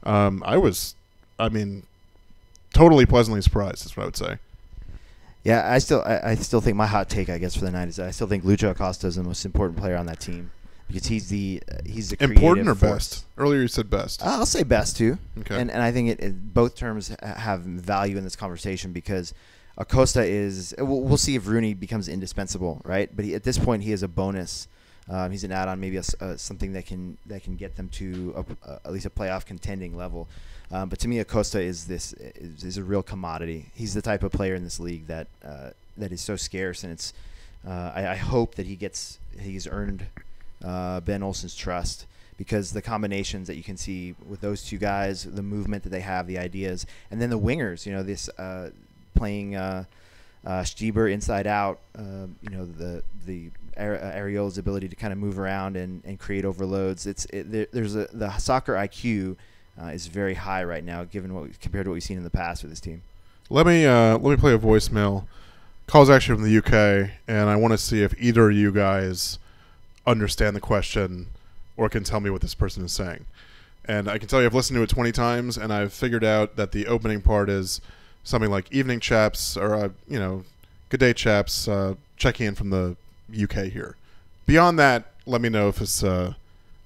I was totally pleasantly surprised. That's what I would say. Yeah, I still think my hot take, I guess, for the night is I still think Lucho Acosta is the most important player on that team because he's the important or force. best. Earlier you said best. I'll say best too. Okay. And I think both terms have value in this conversation because Acosta is. We'll see if Rooney becomes indispensable, right? But at this point, he is a bonus. He's an add-on, maybe something that can get them to at least a playoff contending level. But to me, Acosta is a real commodity. He's the type of player in this league that is so scarce, and it's. I hope that he's earned Ben Olsen's trust because the combinations that you can see with those two guys, the movement that they have, the ideas, and then the wingers. You know, this playing Stieber inside out. You know, the Arriola's ability to kind of move around and create overloads. The soccer IQ is very high right now, compared to what we've seen in the past with this team. Let me play a voicemail. Call's actually from the UK, and I want to see if either of you guys understand the question or can tell me what this person is saying. And I can tell you I've listened to it 20 times, and I've figured out that the opening part is something like "Evening, chaps," or "Good day, chaps. Checking in from the UK here." Beyond that, let me know if this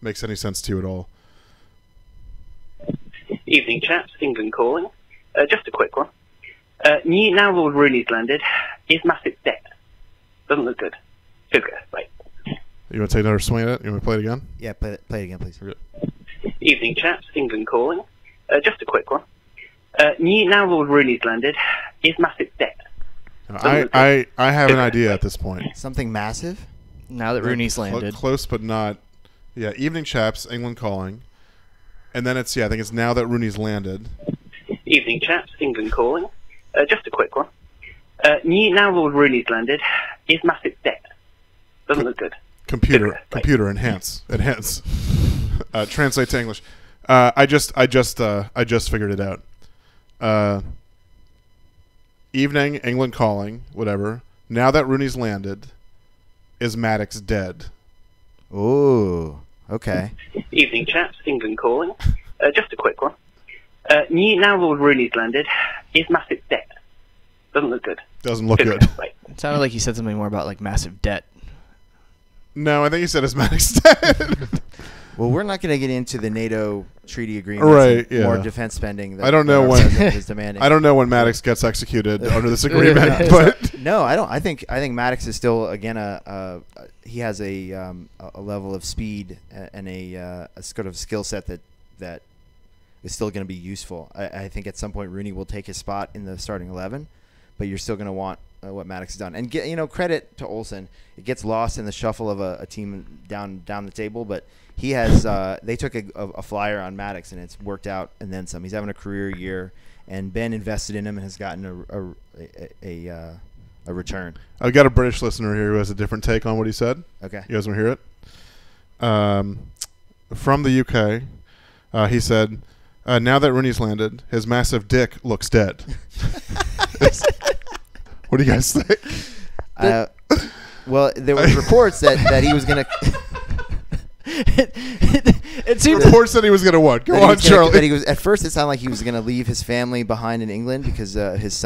makes any sense to you at all. Evening, chaps. England calling. Just a quick one. Now Lord Rooney's landed. Is Massive dead? Doesn't look good. Feels good. Right. You want to take another swing at it? You want to play it again? Yeah, play it again, please. Okay. Evening, chaps. England calling. Just a quick one. Now Lord Rooney's landed. Is Massive dead? I have an idea at this point. Something massive? Now that Rooney's landed. Close, but not. Yeah, evening, chaps. England calling. And then I think it's now that Rooney's landed. Evening, chaps. England calling. Just a quick one. Now Lord Rooney's landed. Is Massive dead? Doesn't look good. Computer enhance. Translate to English. I just figured it out. Evening, England calling, whatever. Now that Rooney's landed, is Maddox dead? Ooh, okay. Evening, chaps. England calling. Just a quick one. Now Lord Rooney's landed. Is Massive dead? Doesn't look good. Doesn't look good. Right. It sounded like he said something more about like massive debt. No, I think he said his Maddox dead. Well, we're not going to get into the NATO treaty agreement. Right, yeah. More defense spending. I don't know when is demanding. I don't know when Maddox gets executed under this agreement, but no, I don't. I think Maddox is still again he has a level of speed and a sort of skill set that is still going to be useful. I think at some point Rooney will take his spot in the starting 11, but you're still going to want what Maddox has done. And credit to Olsen. It gets lost in the shuffle of a team down the table, but he has they took a flyer on Maddox and it's worked out and then some. He's having a career year, and Ben invested in him and has gotten a return. I've got a British listener here who has a different take on what he said. Okay. You guys want to hear it? From the UK, he said, now that Rooney's landed, his massive dick looks dead. What do you guys think? Well, there was reports that he was going to... It seems Reports that he was going to what? Go on, Charlie. That he was, at first, it sounded like he was going to leave his family behind in England because his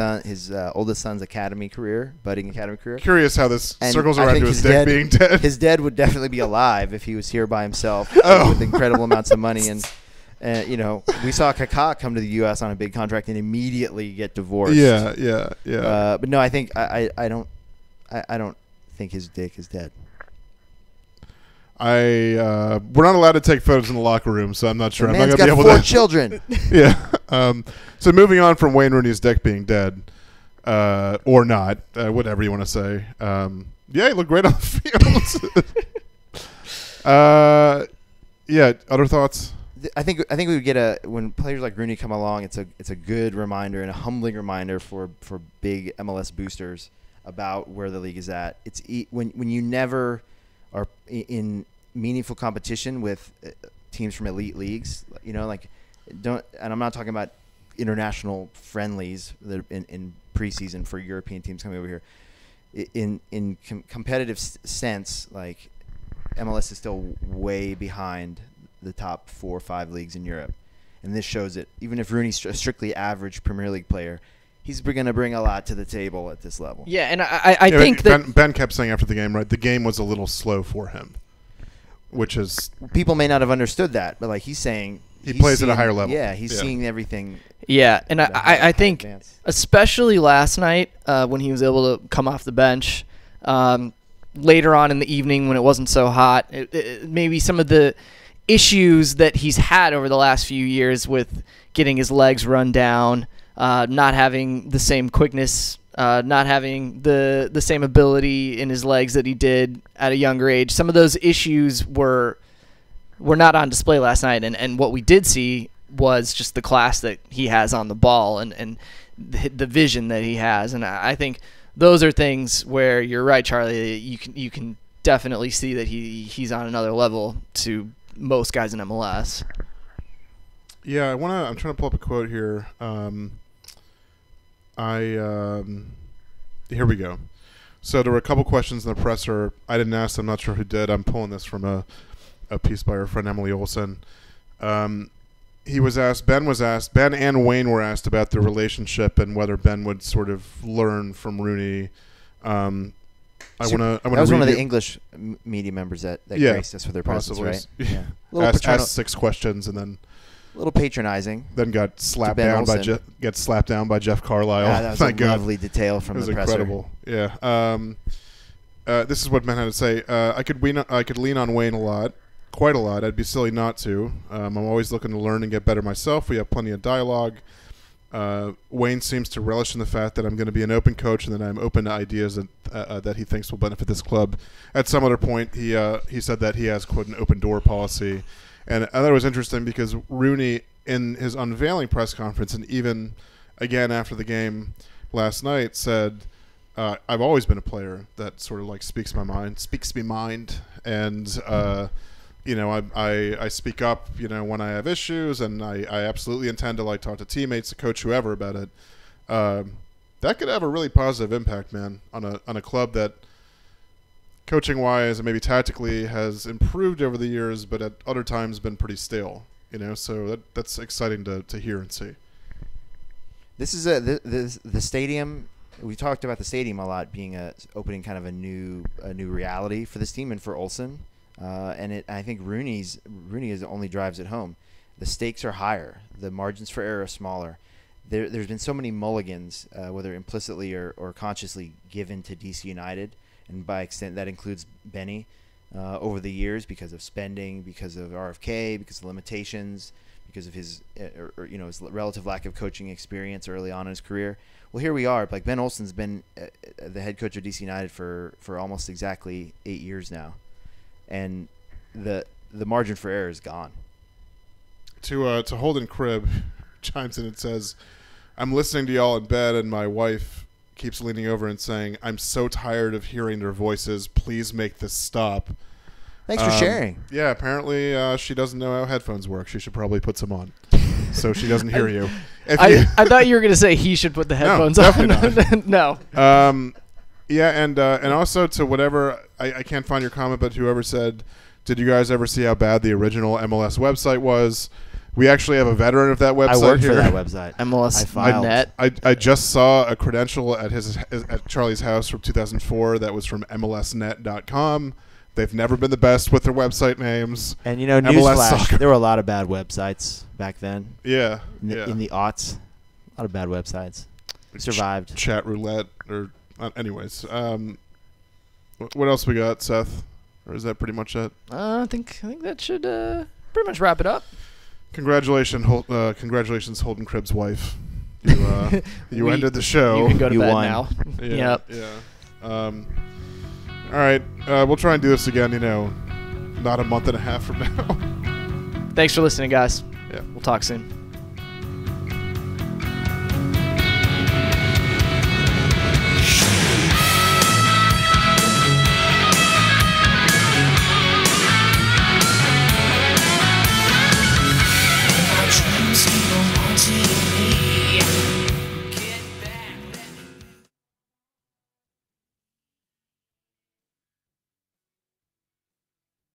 oldest son's budding academy career. Curious how this And circles I around think to his dick being dead. His dad would definitely be alive if he was here by himself Oh. with incredible amounts of money. And we saw Kaká come to the U.S. on a big contract and immediately get divorced. Yeah. But no, I think I don't think his dick is dead. We're not allowed to take photos in the locker room, so I'm not sure. The I'm not man's going to got be able 4 to. children. Yeah. So moving on from Wayne Rooney's dick being dead, or not, whatever you want to say. Yeah, he looked great on the field. Yeah. Other thoughts? I think we would get when players like Rooney come along, it's a good reminder and a humbling reminder for big MLS boosters about where the league is at. It's when you never are in meaningful competition with teams from elite leagues, and I'm not talking about international friendlies that are in preseason for European teams coming over here. In competitive sense, like MLS is still way behind the top 4 or 5 leagues in Europe, and this shows it. Even if Rooney's a strictly average Premier League player, he's going to bring a lot to the table at this level. Yeah, and I think that Ben kept saying after the game, right? The game was a little slow for him, which is people may not have understood that, but like he's saying he plays at a higher level. Yeah, he's seeing everything. Yeah, and I think especially last night when he was able to come off the bench, later on in the evening when it wasn't so hot, maybe some of the issues that he's had over the last few years with getting his legs run down. Not having the same quickness, not having the same ability in his legs that he did at a younger age. Some of those issues were not on display last night, and what we did see was just the class that he has on the ball and the vision that he has. And I think those are things where you're right, Charlie. You can definitely see that he's on another level to most guys in MLS. Yeah, I'm trying to pull up a quote here. Here we go. So there were a couple questions in the presser. I didn't ask. I'm not sure who did. I'm pulling this from a piece by our friend Emily Olsen. He was asked. Ben and Wayne were asked about their relationship and whether Ben would sort of learn from Rooney. That was one of the English media members that graced us with their presence, right? Yeah. Asked 6 questions and then. A little patronizing. Then got slapped down by Jeff Carlisle. That was a lovely detail from the presser. It was incredible. Yeah. This is what Ben had to say. I could lean on Wayne quite a lot. I'd be silly not to. I'm always looking to learn and get better myself. We have plenty of dialogue. Wayne seems to relish in the fact that I'm going to be an open coach and that I'm open to ideas that he thinks will benefit this club. At some other point, he said that he has, quote, an open door policy. And I thought it was interesting because Rooney, in his unveiling press conference and even again after the game last night, said, I've always been a player that sort of like speaks me mind. And, I speak up, when I have issues, and I absolutely intend to talk to teammates, to coach whoever about it. That could have a really positive impact, man, on a club that, coaching-wise and maybe tactically, has improved over the years, but at other times been pretty stale. So that's exciting to hear and see. This is the stadium. We talked about the stadium a lot being opening kind of a new reality for this team and for Olsen. I think Rooney only drives it home. The stakes are higher. The margins for error are smaller. There's been so many mulligans, whether implicitly or consciously, given to DC United. And by extent, that includes Benny over the years because of spending, because of RFK, because of limitations, because of his his relative lack of coaching experience early on in his career. Well, here we are. Ben Olsen's been the head coach of DC United for almost exactly 8 years now, and the margin for error is gone. To Holden Cribb chimes in and says, I'm listening to y'all in bed, and my wife keeps leaning over and saying, "I'm so tired of hearing their voices. Please make this stop." Thanks for sharing. Yeah, apparently she doesn't know how headphones work. She should probably put some on, so she doesn't hear you. I thought you were going to say he should put the headphones on. Definitely No. Yeah, and also to whatever I can't find your comment, but whoever said, "Did you guys ever see how bad the original MLS website was?" We actually have a veteran of that website. I worked here. for that website. MLS.net. I just saw a credential at Charlie's house from 2004 that was from MLSnet.com. They've never been the best with their website names. And you know, MLS newsflash, soccer. there were a lot of bad websites back then. Yeah, In the aughts, a lot of bad websites. Survived. Chat roulette or anyways. What else we got, Seth? Or is that pretty much it? I think that should pretty much wrap it up. Congratulations, Holden Cribb's wife. You ended the show. You can go to bed won. now. Yeah, Yep. Yeah. All right. We'll try and do this again. Not a month and a half from now. Thanks for listening, guys. Yeah. We'll talk soon.